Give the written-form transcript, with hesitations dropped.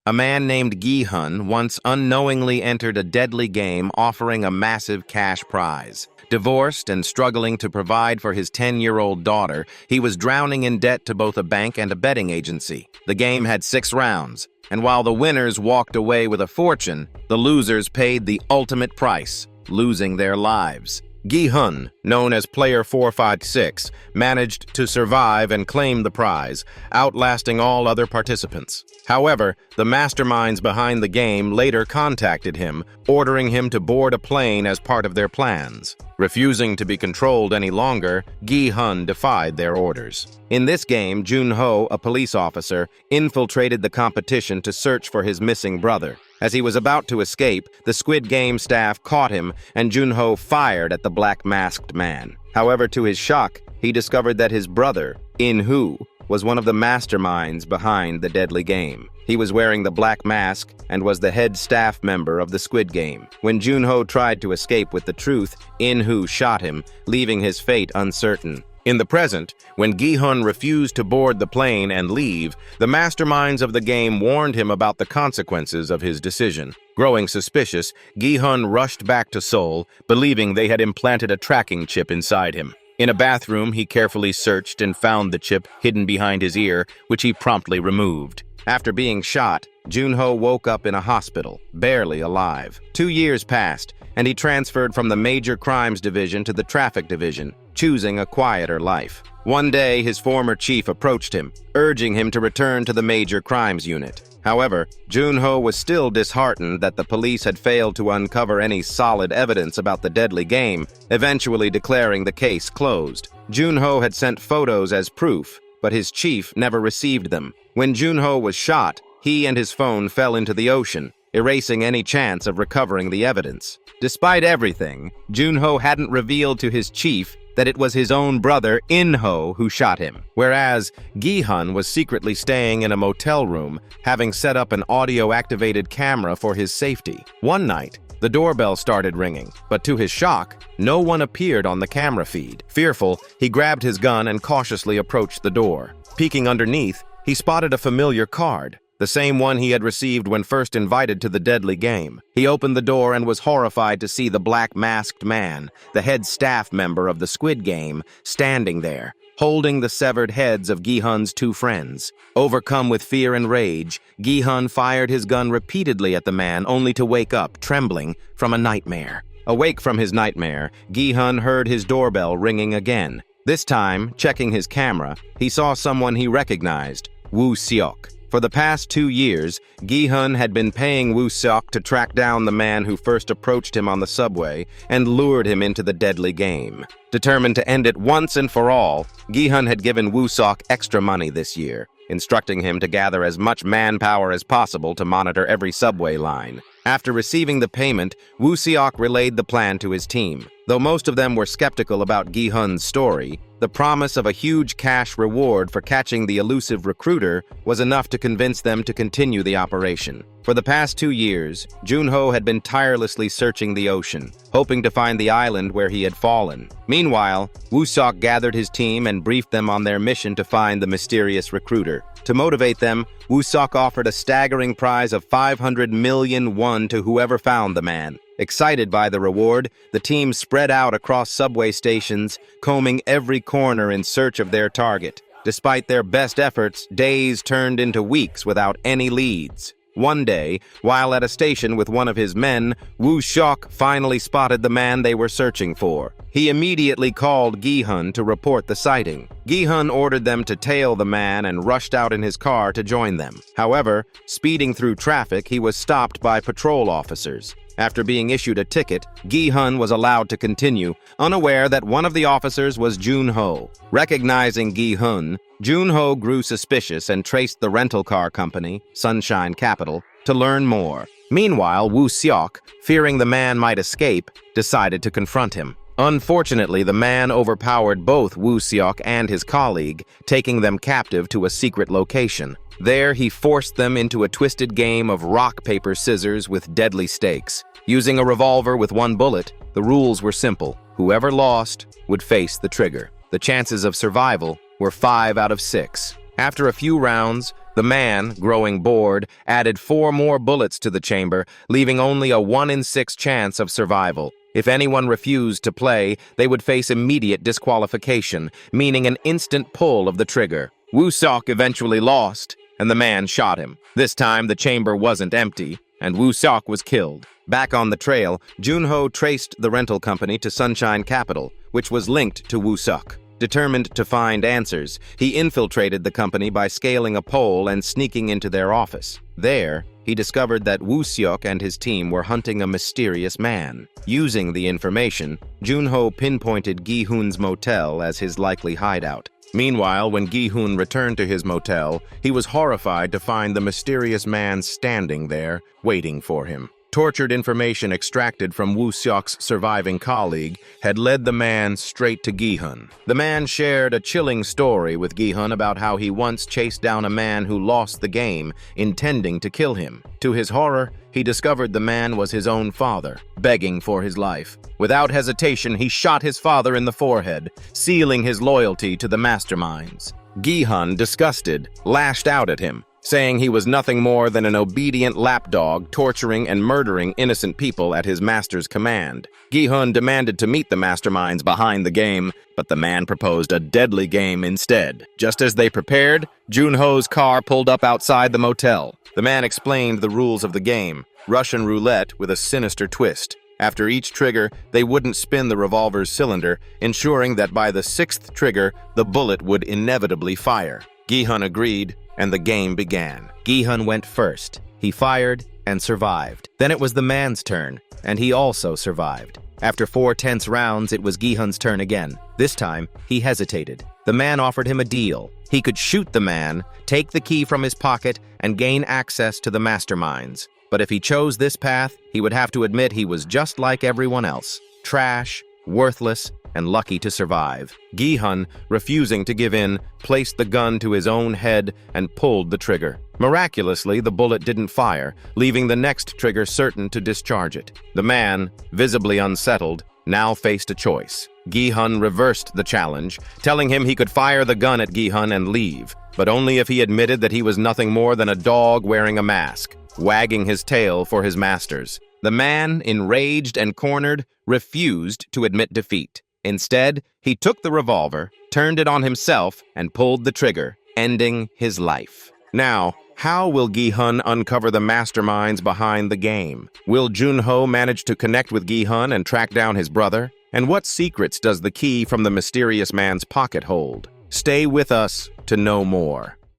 A man named Gi-hun once unknowingly entered a deadly game offering a massive cash prize. Divorced and struggling to provide for his 10-year-old daughter, he was drowning in debt to both a bank and a betting agency. The game had 6 rounds, and while the winners walked away with a fortune, the losers paid the ultimate price, losing their lives. Gi-hun, known as Player 456, managed to survive and claim the prize, outlasting all other participants. However, the masterminds behind the game later contacted him, ordering him to board a plane as part of their plans. Refusing to be controlled any longer, Gi-hun defied their orders. In this game, Jun-ho, a police officer, infiltrated the competition to search for his missing brother. As he was about to escape, the Squid Game staff caught him, and Jun-ho fired at the black-masked man. However, to his shock, he discovered that his brother, In-hoo, was one of the masterminds behind the deadly game. He was wearing the black mask and was the head staff member of the Squid Game. When Jun-ho tried to escape with the truth, In-hoo shot him, leaving his fate uncertain. In the present, when Gi-hun refused to board the plane and leave, the masterminds of the game warned him about the consequences of his decision. Growing suspicious, Gi-hun rushed back to Seoul, believing they had implanted a tracking chip inside him. In a bathroom, he carefully searched and found the chip hidden behind his ear, which he promptly removed. After being shot, Jun-ho woke up in a hospital, barely alive. 2 years passed, and he transferred from the Major Crimes Division to the Traffic Division, choosing a quieter life. One day, his former chief approached him, urging him to return to the Major Crimes Unit. However, Jun-ho was still disheartened that the police had failed to uncover any solid evidence about the deadly game, eventually declaring the case closed. Jun-ho had sent photos as proof, but his chief never received them. When Jun-ho was shot, he and his phone fell into the ocean, erasing any chance of recovering the evidence. Despite everything, Jun-ho hadn't revealed to his chief that it was his own brother, In-ho, who shot him, whereas Gi-hun was secretly staying in a motel room, having set up an audio-activated camera for his safety. One night, the doorbell started ringing, but to his shock, no one appeared on the camera feed. Fearful, he grabbed his gun and cautiously approached the door. Peeking underneath, he spotted a familiar card, the same one he had received when first invited to the deadly game. He opened the door and was horrified to see the black-masked man, the head staff member of the Squid Game, standing there, holding the severed heads of Gi-hun's 2 friends. Overcome with fear and rage, Gi-hun fired his gun repeatedly at the man, only to wake up, trembling, from a nightmare. Awake from his nightmare, Gi-hun heard his doorbell ringing again. This time, checking his camera, he saw someone he recognized, Woo-seok. For the past 2 years, Gi-hun had been paying Woo-seok to track down the man who first approached him on the subway and lured him into the deadly game. Determined to end it once and for all, Gi-hun had given Woo-seok extra money this year, instructing him to gather as much manpower as possible to monitor every subway line. After receiving the payment, Woo-seok relayed the plan to his team. Though most of them were skeptical about Gi-hun's story, the promise of a huge cash reward for catching the elusive recruiter was enough to convince them to continue the operation. For the past 2 years, Jun-ho had been tirelessly searching the ocean, hoping to find the island where he had fallen. Meanwhile, Woo-seok gathered his team and briefed them on their mission to find the mysterious recruiter. To motivate them, Woo-seok offered a staggering prize of 500 million won to whoever found the man. Excited by the reward, the team spread out across subway stations, combing every corner in search of their target. Despite their best efforts, days turned into weeks without any leads. One day, while at a station with one of his men, Woo-seok finally spotted the man they were searching for. He immediately called Gi-hun to report the sighting. Gi-hun ordered them to tail the man and rushed out in his car to join them. However, speeding through traffic, he was stopped by patrol officers. After being issued a ticket, Gi-hun was allowed to continue, unaware that one of the officers was Jun-ho. Recognizing Gi-hun, Jun-ho grew suspicious and traced the rental car company, Sunshine Capital, to learn more. Meanwhile, Woo-seok, fearing the man might escape, decided to confront him. Unfortunately, the man overpowered both Woo-seok and his colleague, taking them captive to a secret location. There, he forced them into a twisted game of rock, paper, scissors with deadly stakes. Using a revolver with 1 bullet, the rules were simple. Whoever lost would face the trigger. The chances of survival were 5 out of 6. After a few rounds, The man, growing bored, added 4 more bullets to the chamber, leaving only a 1 in 6 chance of survival. If anyone refused to play, they would face immediate disqualification, meaning an instant pull of the trigger. Woo-sok eventually lost, and the man shot him. This time, the chamber wasn't empty, and Woo-sok was killed. Back on the trail, Gi-hun traced the rental company to Sunshine Capital, which was linked to Woo-sok. Determined to find answers, he infiltrated the company by scaling a pole and sneaking into their office. There, he discovered that Woo-sok and his team were hunting a mysterious man. Using the information, Gi-hun pinpointed Gi-hun's motel as his likely hideout. Meanwhile, when Gi-hun returned to his motel, he was horrified to find the mysterious man standing there, waiting for him. Tortured information extracted from Woo-sok's surviving colleague had led the man straight to Gi-hun. The man shared a chilling story with Gi-hun about how he once chased down a man who lost the game, intending to kill him. To his horror, he discovered the man was his own father, begging for his life. Without hesitation, he shot his father in the forehead, sealing his loyalty to the masterminds. Gi-hun, disgusted, lashed out at him, saying he was nothing more than an obedient lapdog torturing and murdering innocent people at his master's command. Gi-hun demanded to meet the masterminds behind the game, but the man proposed a deadly game instead. Just as they prepared, Gi-hun's car pulled up outside the motel. The man explained the rules of the game, Russian roulette with a sinister twist. After each trigger, they wouldn't spin the revolver's cylinder, ensuring that by the 6th trigger, the bullet would inevitably fire. Gi-hun agreed, and the game began. Gi-hun went first. He fired and survived. Then it was the man's turn, and he also survived. After 4 tense rounds, it was Gi-hun's turn again. This time, he hesitated. The man offered him a deal. He could shoot the man, take the key from his pocket, and gain access to the masterminds. But if he chose this path, he would have to admit he was just like everyone else. Trash, worthless, and lucky to survive. Gi-hun, refusing to give in, placed the gun to his own head and pulled the trigger. Miraculously, the bullet didn't fire, leaving the next trigger certain to discharge it. The man, visibly unsettled, now faced a choice. Gi-hun reversed the challenge, telling him he could fire the gun at Gi-hun and leave, but only if he admitted that he was nothing more than a dog wearing a mask, wagging his tail for his masters. The man, enraged and cornered, refused to admit defeat. Instead, he took the revolver, turned it on himself, and pulled the trigger, ending his life. Now, how will Gi-hun uncover the masterminds behind the game? Will Gi-hun manage to connect with Gi-hun and track down his brother? And what secrets does the key from the mysterious man's pocket hold? Stay with us to know more.